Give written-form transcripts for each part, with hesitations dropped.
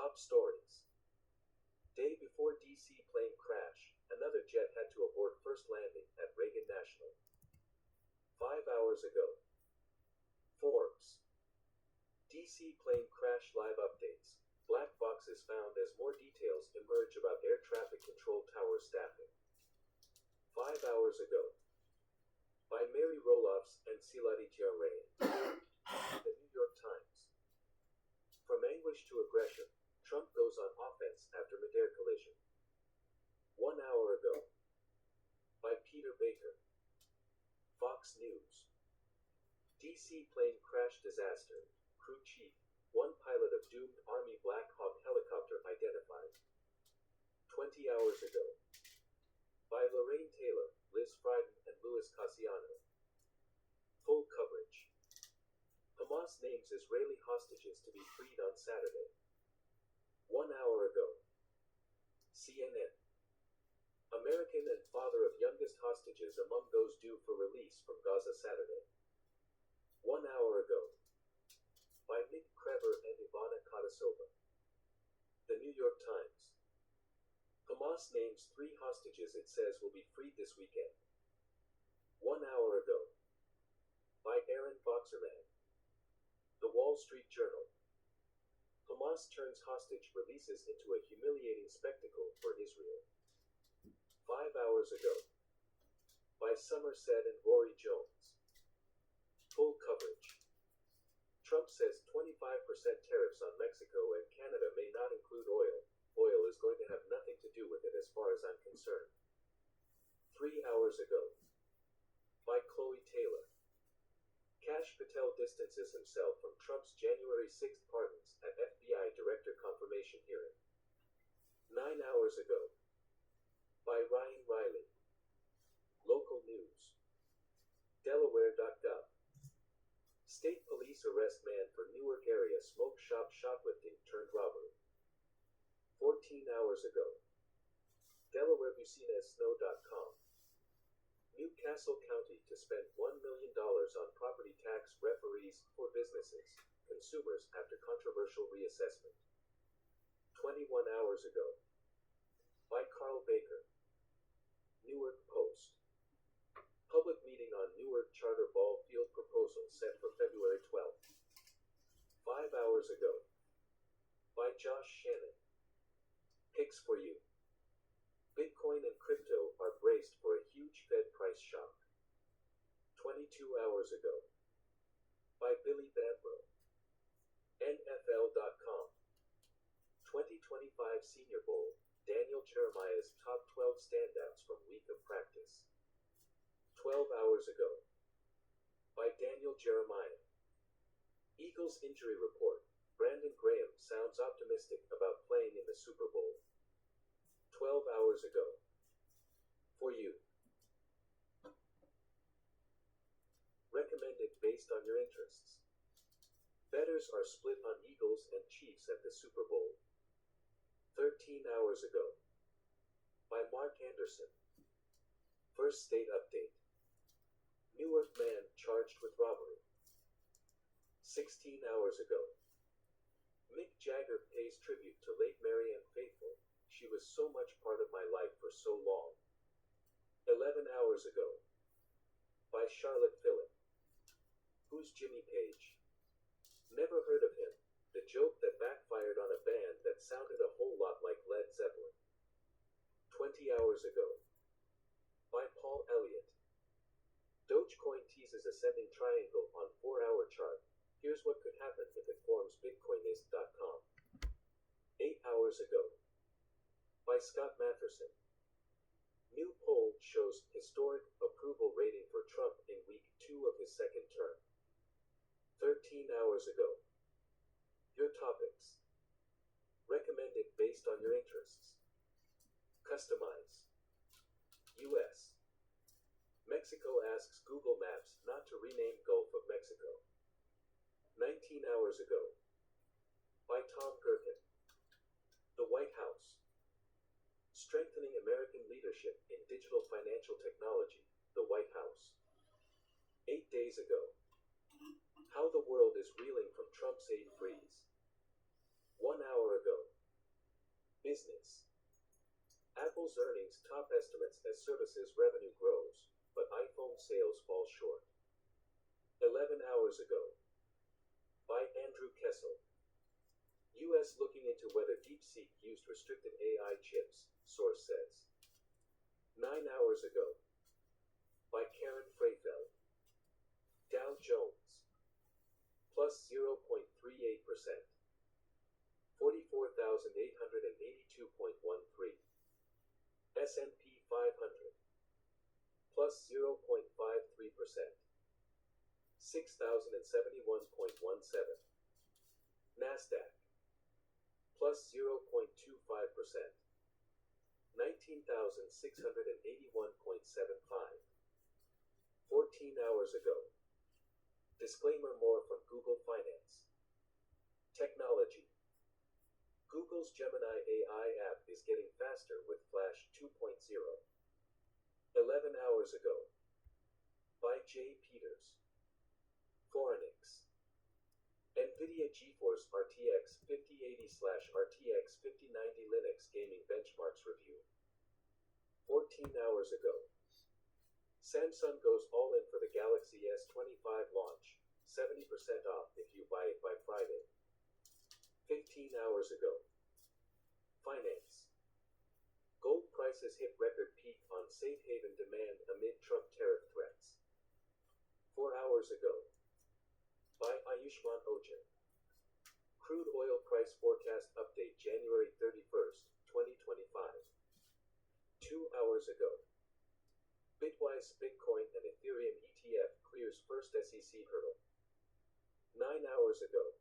Top stories. Day before DC plane crash, another jet had to abort first landing at Reagan National. 5 hours ago. Forbes. DC plane crash live updates. Black boxes found as more details emerge about air traffic control tower staffing. 5 hours ago. By Mary Roloffs and Siladitya Ray. The New York Times. From anguish to aggression, Trump goes on offense after midair collision. 1 hour ago. By Peter Baker. Fox News. DC plane crash disaster. Crew chief, one pilot of doomed Army Black Hawk helicopter identified. 20 hours ago. By Lorraine Taylor, Liz Frieden, and Louis Cassiano. Full coverage. Hamas names Israeli hostages to be freed on Saturday. 1 hour ago. CNN. American and father of youngest hostages among those due for release from Gaza Saturday. 1 hour ago. By Nick Krever and Ivana Kodasova. The New York Times. Hamas names 3 hostages it says will be freed this weekend. 1 hour ago. By Aaron Boxerman. The Wall Street Journal. Hamas turns hostage releases into a humiliating spectacle for Israel. 5 hours ago. By Somerset and Rory Jones. Full coverage. Trump says 25% tariffs on Mexico and Canada may not include oil. Oil is going to have nothing to do with it as far as I'm concerned. 3 hours ago. By Chloe Taylor. Kash Patel distances himself from Trump's January 6th pardons at FBI director confirmation hearing. 9 hours ago. By Ryan Riley. Local news. Delaware.gov. State police arrest man for Newark area smoke shop shoplifting turned robbery. 14 hours ago. DelawareBusinessSnow.com. Newcastle County to spend $1 million on property tax referees for businesses, consumers after controversial reassessment. 21 hours ago. By Carl Baker. Newark Post. Public meeting on Newark Charter Ball Field proposal set for February 12th. 5 hours ago. By Josh Shannon. Picks for you. Bitcoin and crypto are braced for a huge Fed price shock. 22 hours ago. By Billy Bambro. NFL.com. 2025 Senior Bowl, Daniel Jeremiah's top 12 standouts from week of practice. 12 hours ago. By Daniel Jeremiah. Eagles injury report, Brandon Graham sounds optimistic about playing in the Super Bowl. 12 hours ago. For you. Recommended based on your interests. Bettors are split on Eagles and Chiefs at the Super Bowl. 13 hours ago. By Mark Anderson. First state update. Newark man charged with robbery. 16 hours ago. Mick Jagger pays tribute to late Marianne Faithfull. She was so much part of my life for so long. 11 hours ago. By Charlotte Phillip. Who's Jimmy Page? Never heard of him. The joke that backfired on a band that sounded a whole lot like Led Zeppelin. 20 hours ago. By Paul Elliott. Dogecoin teases ascending triangle on 4-hour chart. Here's what could happen if it forms Bitcoinist.com. 8 hours ago. By Scott Matherson. New poll shows historic approval rating for Trump in week 2 of his second term. 13 hours ago. Your topics. Recommended based on your interests. Customize. U.S. Mexico asks Google Maps not to rename Gulf of Mexico. 19 hours ago. By Tom Gerken. The White House. Strengthening American leadership in digital financial technology, the White House. 8 days ago. How the world is reeling from Trump's aid freeze. 1 hour ago. Business. Apple's earnings top estimates as services revenue grows, but iPhone sales fall short. 11 hours ago. By Andrew Kessel. U.S. looking into whether DeepSeek used restricted AI chips, source says. 9 hours ago. By Karen Freifeld. Dow Jones. Plus 0.38%. 44,882.13. S&P 500. Plus 0.53%. 6,071.17. NASDAQ. Plus 0.25%. 19,681.75. 14 hours ago. Disclaimer more from Google Finance. Technology. Google's Gemini AI app is getting faster with Flash 2.0. 11 hours ago. By Jay Peters. Phoronix. NVIDIA GeForce RTX 5080/RTX 5090 Linux Gaming Benchmarks Review. 14 hours ago. Samsung goes all in for the Galaxy S25 launch, 70% off if you buy it by Friday. 15 hours ago. Finance. Gold prices hit record peak on safe haven demand amid Trump tariff threats. 4 hours ago. By Ayushman Ojan. Crude oil price forecast update January 31st, 2025. 2 hours ago. Bitwise Bitcoin and Ethereum ETF clears first SEC hurdle. 9 hours ago.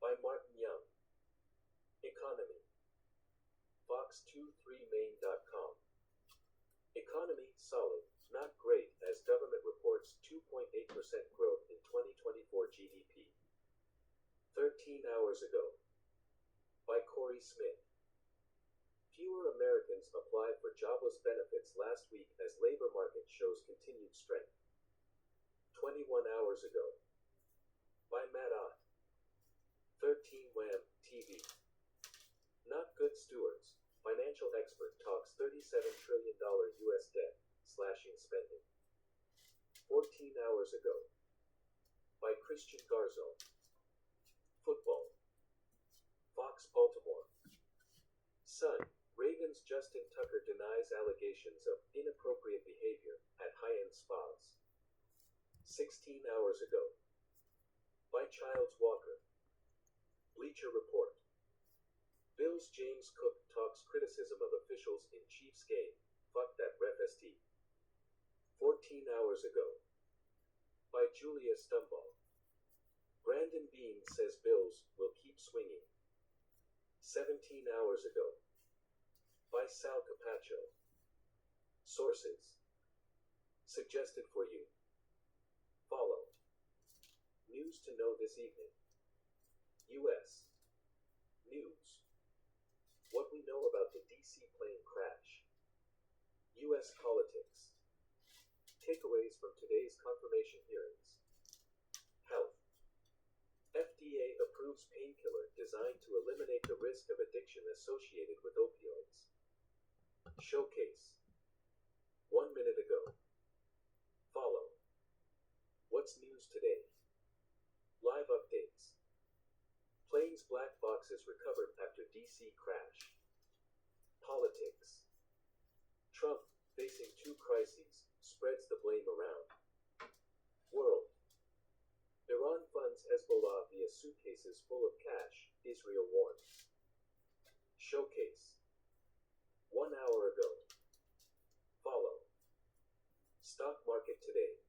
By Martin Young. Economy. Fox23main.com. Economy solid, not great as government reports 2.8% growth in 2024 GDP. 13 hours ago. By Corey Smith. Fewer Americans applied for jobless benefits last week as labor market shows continued strength. 21 hours ago. By Matt Ott. 13 Wham! TV. Not good stewards. Financial expert talks $37 trillion U.S. debt, slashing spending. 14 hours ago. By Christian Garzon. Football. Fox Baltimore. Sun. Ravens Justin Tucker denies allegations of inappropriate behavior at high-end spas. 16 hours ago. By Childs Walker. Bleacher Report. Bills James Cook talks criticism of officials in Chiefs game. Fuck that ref ST. 14 hours ago. By Julia Stumbaugh. Brandon Beane says Bills will keep swinging. 17 hours ago. By Sal Capaccio. Sources. Suggested for you. Follow. News to know this evening. U.S. News. What we know about the DC plane crash. U.S. politics. Takeaways from today's confirmation hearings. Health. FDA approves painkiller designed to eliminate the risk of addiction associated with opioids. Showcase. 1 minute ago. Follow. What's news today? Live updates. Plane's black boxes recovered after DC crash. Politics. Trump, facing two crises, spreads the blame around. World. Iran funds Hezbollah via suitcases full of cash, Israel warns. Showcase. 1 hour ago. Follow. Stock market today.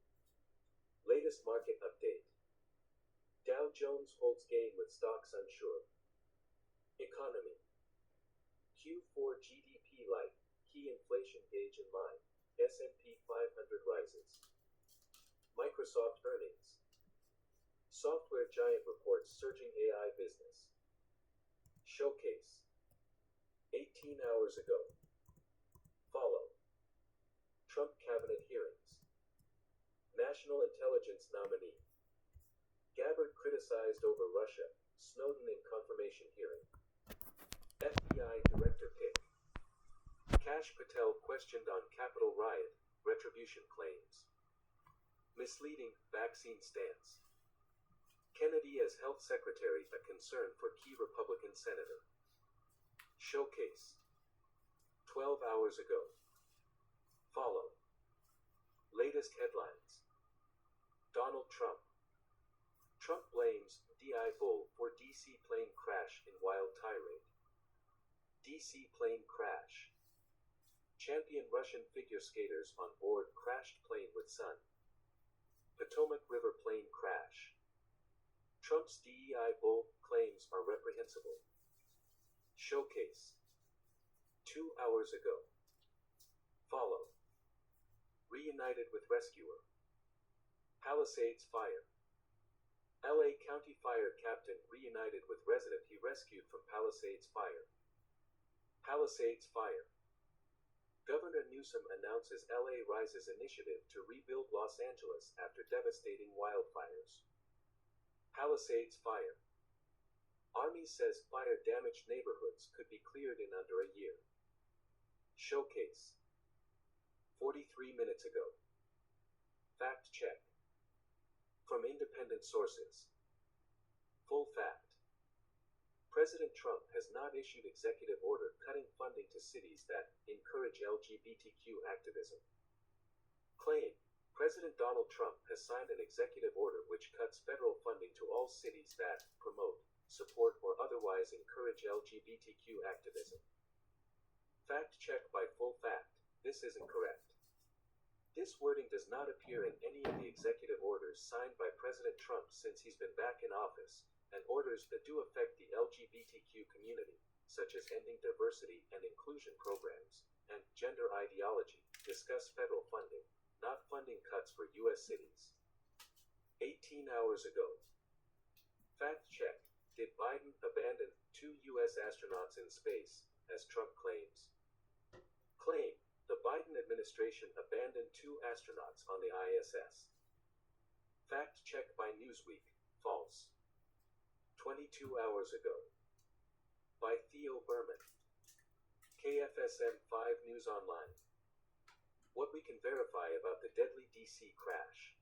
Latest market update. Dow Jones holds gain with stocks unsure. Economy. Q4 GDP light, key inflation gauge in line. S&P 500 rises. Microsoft earnings. Software giant reports surging AI business. Showcase. 18 hours ago. Follow. Trump cabinet hearings. National intelligence nominee. Gabbard criticized over Russia, Snowden in confirmation hearing. FBI Kash Patel questioned on Capitol riot, retribution claims. Misleading vaccine stance. Kennedy as health secretary a concern for key Republican senator. Showcase. 12 hours ago. Follow. Latest headlines. Donald Trump. Trump blames DI Bull for DC plane crash in wild tirade. DC plane crash. Champion Russian figure skaters on board crashed plane with son. Potomac River plane crash. Trump's DEI Bull claims are reprehensible. Showcase. 2 hours ago. Follow. Reunited with rescuer. Palisades fire. LA County Fire Captain reunited with resident he rescued from Palisades fire. Palisades fire. Governor Newsom announces LA Rises initiative to rebuild Los Angeles after devastating wildfires. Palisades fire. Army says fire-damaged neighborhoods could be cleared in under a year. Showcase. 43 minutes ago. Fact check. From independent sources. Full fact. President Trump has not issued executive order cutting funding to cities that encourage LGBTQ activism. Claim. President Donald Trump has signed an executive order which cuts federal funding to all cities that promote, support, or otherwise encourage LGBTQ activism. Fact check by Full Fact. This isn't correct. This wording does not appear in any of the executive orders signed by President Trump since he's been back in office, and orders that do affect the LGBTQ community, such as ending diversity and inclusion programs, and gender ideology, discuss federal funding, not funding cuts for U.S. cities. 18 hours ago. Fact check. Did Biden abandon 2 U.S. astronauts in space, as Trump claims? Claim. The Biden administration abandoned 2 astronauts on the ISS. Fact check by Newsweek. False. 22 hours ago. By Theo Berman. KFSM 5 News Online. What we can verify about the deadly DC crash.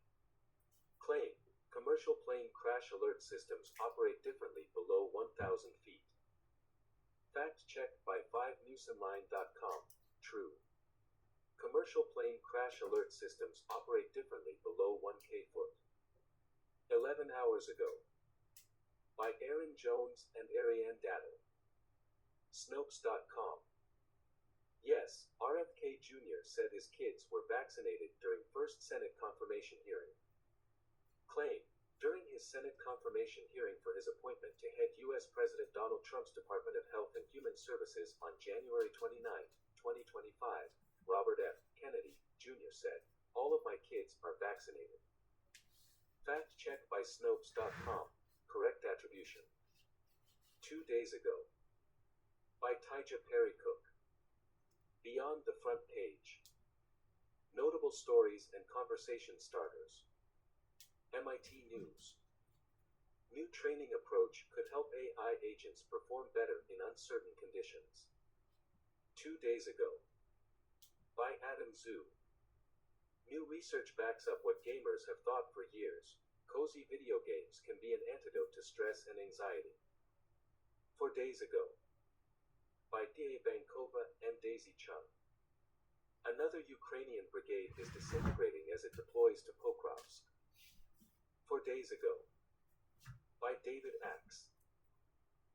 Claim. Commercial plane crash alert systems operate differently below 1,000 feet. Fact check by 5newsonline.com. True. Commercial plane crash alert systems operate differently below 1K foot. 11 hours ago. By Aaron Jones and Ariane Dattle. Snopes.com. Yes, RFK Jr. said his kids were vaccinated during first Senate confirmation hearing. Claim. During his Senate confirmation hearing for his appointment to head U.S. President Donald Trump's Department of Health and Human Services on January 29, 2025, Robert F. Kennedy, Jr. said, "All of my kids are vaccinated." Fact check by Snopes.com. Correct attribution. 2 days ago. By Tyja Perry Cook. Beyond the front page. Notable stories and conversation starters. MIT News. New training approach could help AI agents perform better in uncertain conditions. 2 days ago. By Adam Zhu. New research backs up what gamers have thought for years. Cozy video games can be an antidote to stress and anxiety. 4 days ago. By D.A. Bankova and Daisy Chung. Another Ukrainian brigade is disintegrating as it deploys to Pokrovsk. 4 days ago. By David Axe.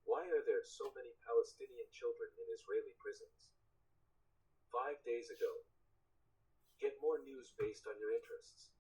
Why are there so many Palestinian children in Israeli prisons? 5 days ago. Get more news based on your interests.